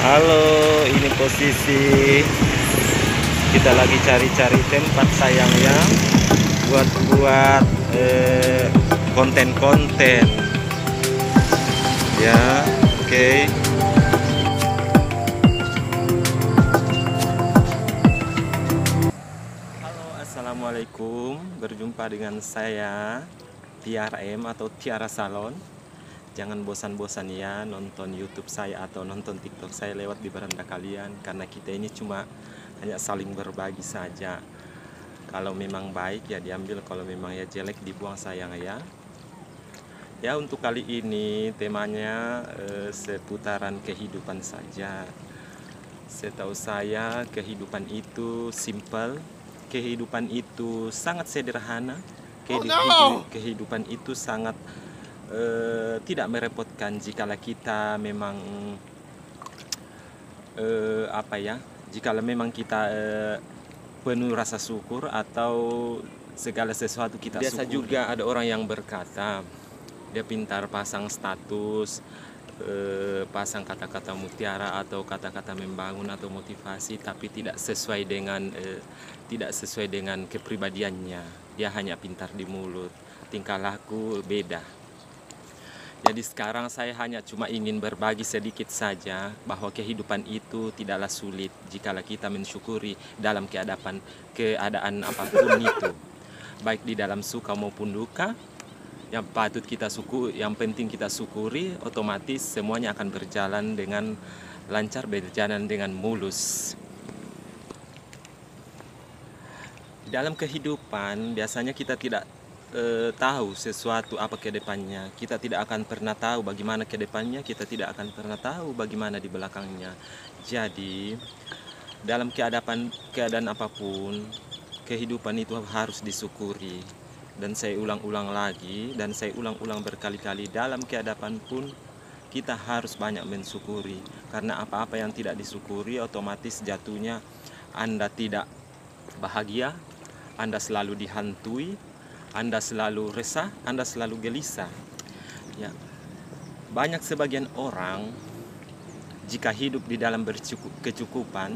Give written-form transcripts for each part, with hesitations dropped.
Halo, ini posisi kita lagi cari-cari tempat sayangnya buat konten-konten ya. Oke. Halo, assalamualaikum, berjumpa dengan saya Tiara M atau Tiara Salon. Jangan bosan-bosan ya nonton YouTube saya atau nonton TikTok saya lewat di beranda kalian, karena kita ini cuma hanya saling berbagi saja. Kalau memang baik ya diambil, kalau memang ya jelek dibuang sayang ya. Ya, untuk kali ini temanya seputaran kehidupan saja. Setahu saya kehidupan itu simple, kehidupan itu sangat sederhana, kehidupan itu sangat tidak merepotkan jikalau kita memang jikalau memang kita penuh rasa syukur atau segala sesuatu kita biasa syukuri. Juga ada orang yang berkata dia pintar pasang status, pasang kata-kata mutiara atau kata-kata membangun atau motivasi, tapi tidak sesuai dengan kepribadiannya. Dia hanya pintar di mulut, tingkah laku beda. Jadi sekarang saya hanya cuma ingin berbagi sedikit saja bahwa kehidupan itu tidaklah sulit jikalau kita mensyukuri dalam keadaan apapun itu. Baik di dalam suka maupun duka, yang penting kita syukuri, otomatis semuanya akan berjalan dengan lancar, berjalan dengan mulus. Dalam kehidupan biasanya kita tidak tahu sesuatu apa ke depannya. Kita tidak akan pernah tahu bagaimana ke depannya, kita tidak akan pernah tahu bagaimana di belakangnya. Jadi dalam keadaan apapun, kehidupan itu harus disyukuri. Dan saya ulang-ulang lagi, dan saya ulang-ulang berkali-kali, dalam keadaan pun kita harus banyak mensyukuri. Karena apa-apa yang tidak disyukuri otomatis jatuhnya Anda tidak bahagia, Anda selalu dihantui, Anda selalu resah, Anda selalu gelisah. Ya. Banyak sebagian orang jika hidup di dalam kecukupan,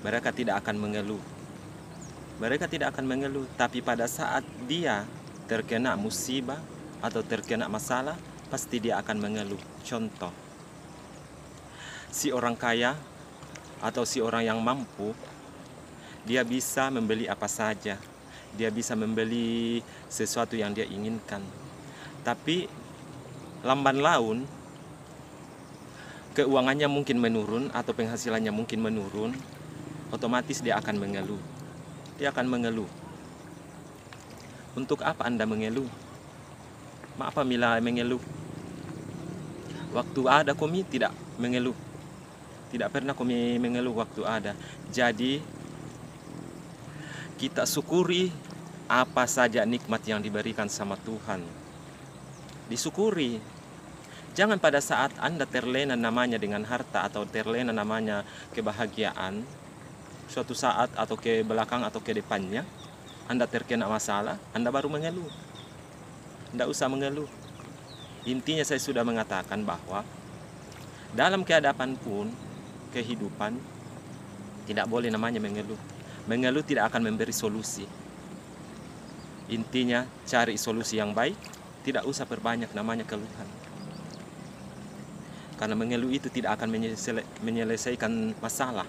mereka tidak akan mengeluh. Mereka tidak akan mengeluh, tapi pada saat dia terkena musibah atau terkena masalah, pasti dia akan mengeluh. Contoh, si orang kaya atau si orang yang mampu, dia bisa membeli apa saja. Dia bisa membeli sesuatu yang dia inginkan. Tapi lamban laun, keuangannya mungkin menurun atau penghasilannya mungkin menurun, otomatis dia akan mengeluh. Dia akan mengeluh. Untuk apa Anda mengeluh? Apa mila mengeluh? Waktu ada kami tidak mengeluh. Tidak pernah kami mengeluh waktu ada. Jadi kita syukuri apa saja nikmat yang diberikan sama Tuhan. Disyukuri. Jangan pada saat Anda terlena namanya dengan harta atau terlena namanya kebahagiaan, suatu saat atau ke belakang atau ke depannya Anda terkena masalah, Anda baru mengeluh. Tidak usah mengeluh. Intinya saya sudah mengatakan bahwa dalam keadaan pun kehidupan tidak boleh namanya mengeluh. Mengeluh tidak akan memberi solusi. Intinya cari solusi yang baik, tidak usah perbanyak namanya keluhan. Karena mengeluh itu tidak akan menyelesaikan masalah,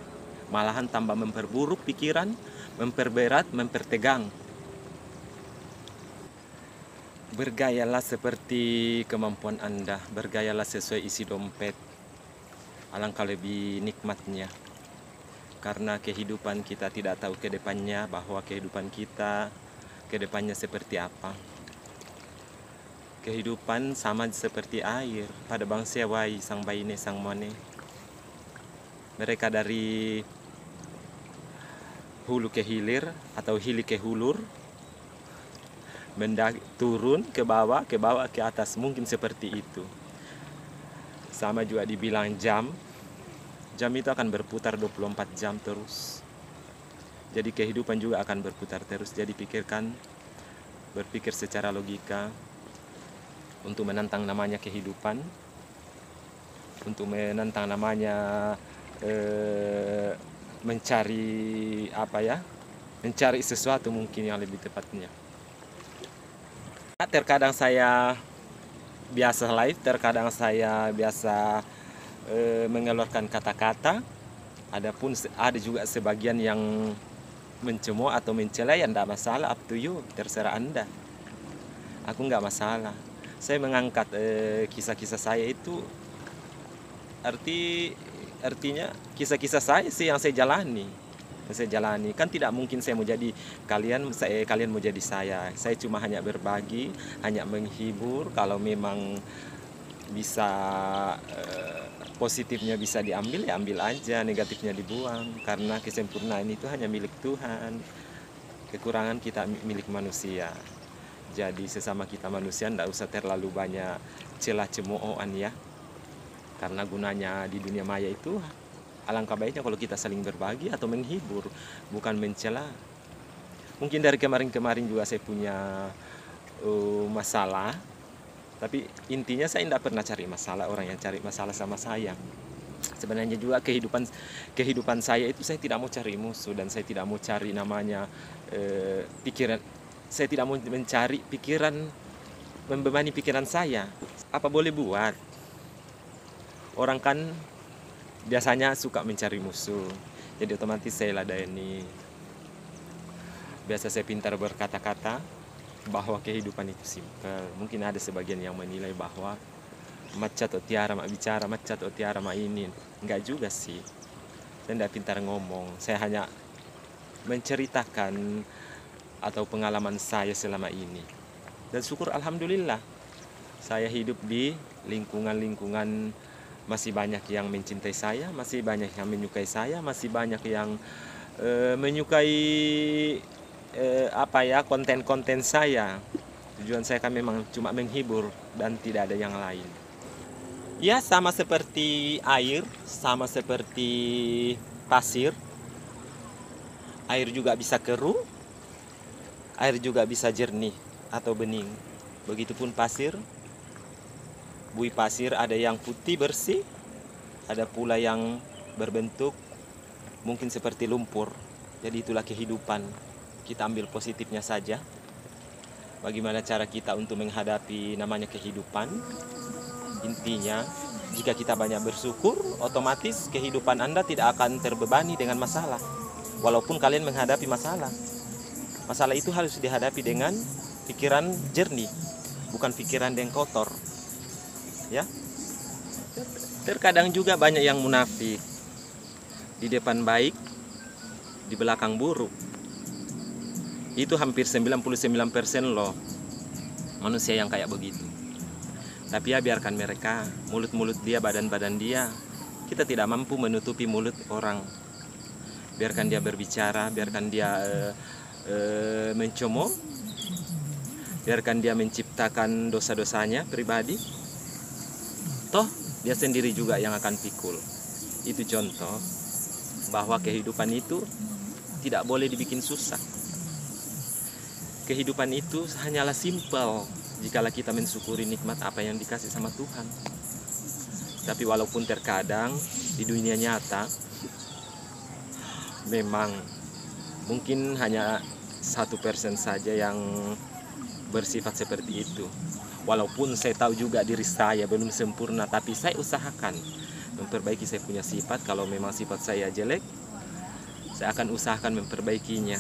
malahan tambah memperburuk pikiran, memperberat, mempertegang. Bergayalah seperti kemampuan Anda, bergayalah sesuai isi dompet. Alangkah lebih nikmatnya. Karena kehidupan kita tidak tahu ke depannya, bahwa kehidupan kita ke depannya seperti apa. Kehidupan sama seperti air, pada bangsa wai sang baine sang mone. Mereka dari hulu ke hilir atau hilir ke hulur, turun ke bawah ke atas, mungkin seperti itu. Sama juga dibilang jam. Jam itu akan berputar 24 jam terus. Jadi kehidupan juga akan berputar terus. Jadi berpikir secara logika untuk menantang namanya kehidupan. untuk menentang namanya mencari mencari sesuatu mungkin yang lebih tepatnya. Terkadang saya biasa live, terkadang saya biasa mengeluarkan kata-kata. Ada juga sebagian yang mencemooh atau mencela, ya tidak masalah, up to you, terserah Anda. Aku nggak masalah. Saya mengangkat kisah-kisah saya itu artinya kisah-kisah saya sih yang saya jalani. Kan tidak mungkin saya mau jadi kalian mau jadi saya. Saya cuma hanya berbagi, hanya menghibur. Kalau memang bisa positifnya bisa diambil, ya ambil aja, negatifnya dibuang, karena kesempurnaan itu hanya milik Tuhan, kekurangan kita milik manusia. Jadi sesama kita manusia tidak usah terlalu banyak celah cemoohan ya, karena gunanya di dunia maya itu alangkah baiknya kalau kita saling berbagi atau menghibur, bukan mencela. Mungkin dari kemarin-kemarin juga saya punya masalah, tapi intinya saya tidak pernah cari masalah, orang yang cari masalah sama saya. Sebenarnya juga kehidupan saya itu saya tidak mau cari musuh, dan saya tidak mau cari namanya pikiran. Saya tidak mau mencari pikiran, membebani pikiran saya. Apa boleh buat? Orang kan biasanya suka mencari musuh, jadi otomatis saya ladeni. Biasa saya pintar berkata-kata bahwa kehidupan itu simpel. Mungkin ada sebagian yang menilai bahwa maca atau tiara mak bicara, maca atau tiara mak ini. Enggak juga sih. Saya tidak pintar ngomong. Saya hanya menceritakan atau pengalaman saya selama ini. Dan syukur alhamdulillah, saya hidup di lingkungan masih banyak yang mencintai saya, masih banyak yang menyukai saya, masih banyak yang menyukai konten-konten saya. Tujuan saya kan memang cuma menghibur dan tidak ada yang lain. Ya, sama seperti air, sama seperti pasir. Air juga bisa keruh, air juga bisa jernih atau bening. Begitupun pasir. Bui pasir ada yang putih bersih, ada pula yang berbentuk mungkin seperti lumpur. Jadi itulah kehidupan. Kita ambil positifnya saja. Bagaimana cara kita untuk menghadapi namanya kehidupan? Intinya, jika kita banyak bersyukur, otomatis kehidupan Anda tidak akan terbebani dengan masalah. Walaupun kalian menghadapi masalah, masalah itu harus dihadapi dengan pikiran jernih, bukan pikiran yang kotor. Ya, terkadang juga banyak yang munafik, di depan baik, di belakang buruk. Itu hampir 99% loh manusia yang kayak begitu. Tapi ya biarkan mereka, mulut-mulut dia, badan-badan dia. Kita tidak mampu menutupi mulut orang. Biarkan dia berbicara, biarkan dia mencemooh, biarkan dia menciptakan dosa-dosanya pribadi. Toh dia sendiri juga yang akan pikul. Itu contoh bahwa kehidupan itu tidak boleh dibikin susah. Kehidupan itu hanyalah simpel jikalau kita mensyukuri nikmat apa yang dikasih sama Tuhan. Tapi walaupun terkadang di dunia nyata memang mungkin hanya 1% saja yang bersifat seperti itu. Walaupun saya tahu juga diri saya belum sempurna, tapi saya usahakan memperbaiki saya punya sifat. Kalau memang sifat saya jelek, saya akan usahakan memperbaikinya.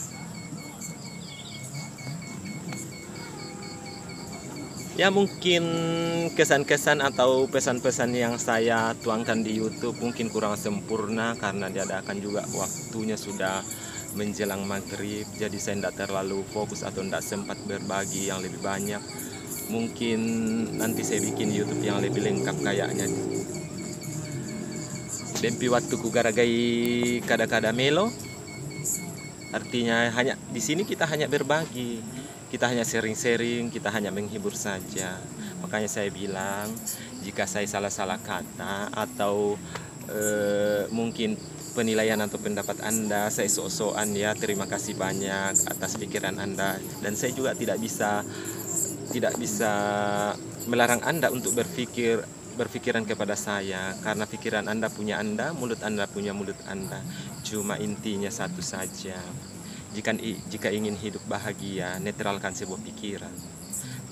Ya, mungkin kesan-kesan atau pesan-pesan yang saya tuangkan di YouTube mungkin kurang sempurna karena diadakan juga waktunya sudah menjelang maghrib. Jadi saya tidak terlalu fokus atau tidak sempat berbagi yang lebih banyak. Mungkin nanti saya bikin YouTube yang lebih lengkap kayaknya. Dempi waktu ku garagai kada-kada melo. Artinya hanya di sini kita hanya berbagi, kita hanya sharing-sharing, kita hanya menghibur saja. Makanya saya bilang, jika saya salah-salah kata atau mungkin penilaian atau pendapat Anda saya sok-sokan, ya terima kasih banyak atas pikiran Anda. Dan saya juga tidak bisa melarang Anda untuk berpikir berpikiran kepada saya, karena pikiran Anda punya Anda, mulut Anda punya mulut Anda. Cuma intinya satu saja. Jika ingin hidup bahagia, netralkan sebuah pikiran.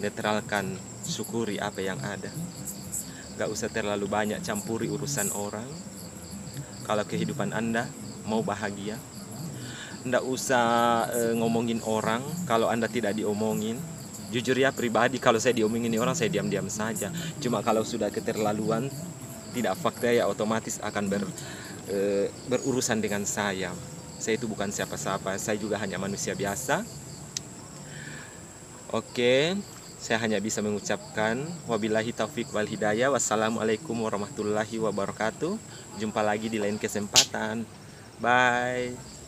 Netralkan, syukuri apa yang ada. Gak usah terlalu banyak campuri urusan orang. Kalau kehidupan Anda mau bahagia, nggak usah ngomongin orang kalau Anda tidak diomongin. Jujur ya, pribadi kalau saya diomongin orang, saya diam-diam saja. Cuma kalau sudah keterlaluan, tidak fakta, ya otomatis akan berurusan dengan saya. Saya itu bukan siapa-siapa, saya juga hanya manusia biasa. Oke, saya hanya bisa mengucapkan wabillahi taufik wal hidayah. Wassalamualaikum warahmatullahi wabarakatuh. Jumpa lagi di lain kesempatan. Bye.